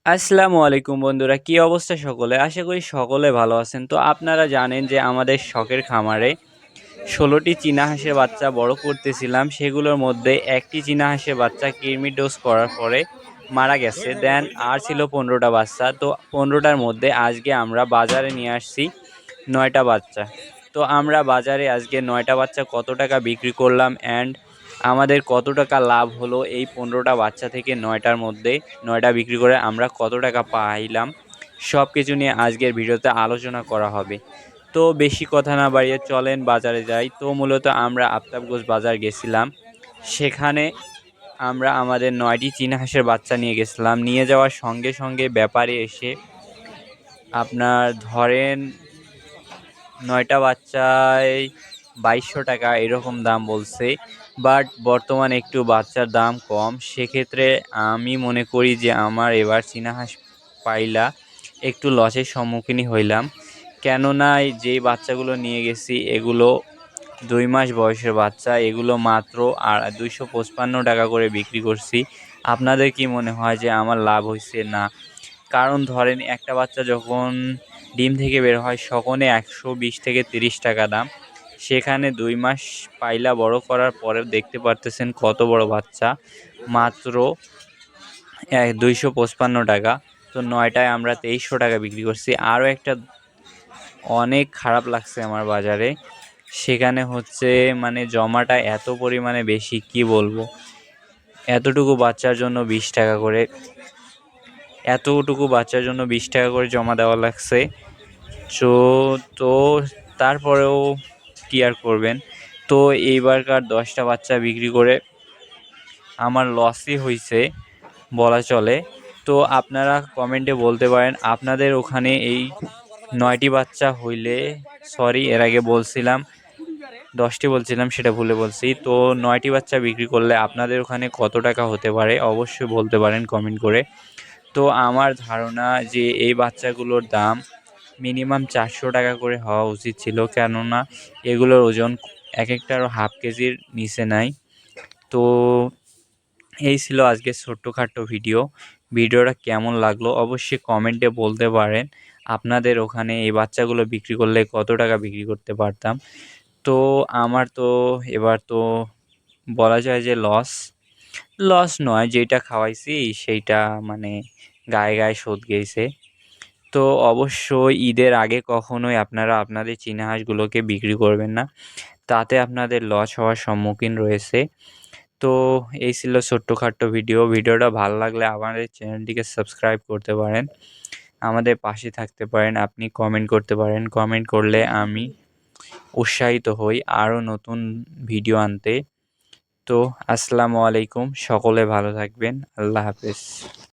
আসসালামু আলাইকুম বন্ধুরা, কি অবস্থা সকলে? আশা করি সকলে ভালো আছেন। তো আপনারা জানেন যে আমাদের শখের খামারে ১৬টি চীনা হাঁসের বাচ্চা বড় করতেছিলাম। সেগুলোর মধ্যে একটি চীনা হাঁসের বাচ্চা কৃমি ডোজ করার পরে মারা গেছে। দেন আর ছিল ১৫টা বাচ্চা। তো ১৫টার মধ্যে আজকে আমরা বাজারে নিয়ে আসছি ৯টা বাচ্চা। তো আমরা বাজারে আজকে ৯টা বাচ্চা কত টাকা বিক্রি করলাম অ্যান্ড আমাদের কত টাকা লাভ হলো এই ১৫টা বাচ্চা থেকে ৯টার মধ্যে ৯টা বিক্রি করে আমরা কত টাকা পাইলাম, সব কিছু নিয়ে আজকের ভিডিওতে আলোচনা করা হবে। তো বেশি কথা না বাড়িয়ে চলেন বাজারে যাই। তো মূলত আমরা আফতাবগঞ্জ বাজার গেছিলাম। সেখানে আমরা আমাদের ৯টি চীনা হাঁসের বাচ্চা নিয়ে গেছিলাম। নিয়ে যাওয়ার সঙ্গে সঙ্গে ব্যাপারী এসে আপনার ধরেন ৯টা বাচ্চায় ২২০০ টাকা এরকম দাম বলছে। বাট বর্তমানে একটু বাচ্চার দাম কম। সেক্ষেত্রে আমি মনে করি যে আমার এবার চীনা হাঁস পাইলা একটু লসের সম্মুখীনই হইলাম। কেননা যেই বাচ্চাগুলো নিয়ে গেছি এগুলো ২ মাস বয়সের বাচ্চা। এগুলো মাত্র ২৫৫ টাকা করে বিক্রি করছি। আপনাদের কি মনে হয় যে আমার লাভ হইছে? না। কারণ ধরেন একটা বাচ্চা যখন ডিম থেকে বের হয় তখনই ১২০ থেকে ৩০ টাকা দাম। সেখানে ২ মাস পাইলা বড় করার পরেও দেখতে পারতেছেন কত বড় বাচ্চা, মাত্র ২৫৫ টাকা। তো ৯টায় আমরা ২৩০০ টাকা বিক্রি করছি। আরও একটা অনেক খারাপ লাগছে আমার বাজারে, সেখানে হচ্ছে মানে জমাটা এত পরিমাণে বেশি, কি বলবো। এতটুকু বাচ্চার জন্য ২০ টাকা করে এতটুকু বাচ্চার জন্য ২০ টাকা করে জমা দেওয়া লাগছে। তো তারপরেও কি আর করবেন। তো এইবারকার 10টা বাচ্চা বিক্রি করে আমার লসই হয়েছে বলা চলে। তো আপনারা কমেন্টে বলতে পারেন আপনাদের ওখানে এই 9টি বাচ্চা হইলে, সরি এর আগে বলছিলাম 10টি বলছিলাম, সেটা ভুলে বলছি। তো 9টি বাচ্চা বিক্রি করলে আপনাদের ওখানে কত টাকা হতে পারে অবশ্যই বলতে পারেন কমেন্ট করে। তো আমার ধারণা যে এই বাচ্চাগুলোর দাম মিনিমাম 400 টাকা করে হওয়া উচিত ছিল, কেননা এগুলোর ওজন এক একটারও হাফ কেজির নিচে নাই। তো এই ছিল আজকের ছোট্টখাট্টো ভিডিওটা কেমন লাগলো অবশ্যই কমেন্টে বলতে পারেন। আপনাদের ওখানে এই বাচ্চাগুলো বিক্রি করলে কত টাকা বিক্রি করতে পারতাম। তো আমার তো এবার তো বলা যায় যে লস নয়, যেটা খাওয়াইছি সেইটা মানে গায়ে গায়ে শোধ গেছে। তো অবশ্যই ঈদের আগে কখনোই আপনারা আপনাদের চীনা হাঁসগুলোকে বিক্রি করবেন না, তাতে আপনাদের লস হওয়ার সম্মুখীন রয়েছে। তো এই ছিল ছোট্টখাট্টো ভিডিওটা ভালো লাগলে আমাদের চ্যানেলটিকে সাবস্ক্রাইব করতে পারেন, আমাদের পাশে থাকতে পারেন, আপনি কমেন্ট করতে পারেন। কমেন্ট করলে আমি উৎসাহিত হই আরও নতুন ভিডিও আনতে। তো আসসালামু আলাইকুম, সকলে ভালো থাকবেন। আল্লাহ হাফেজ।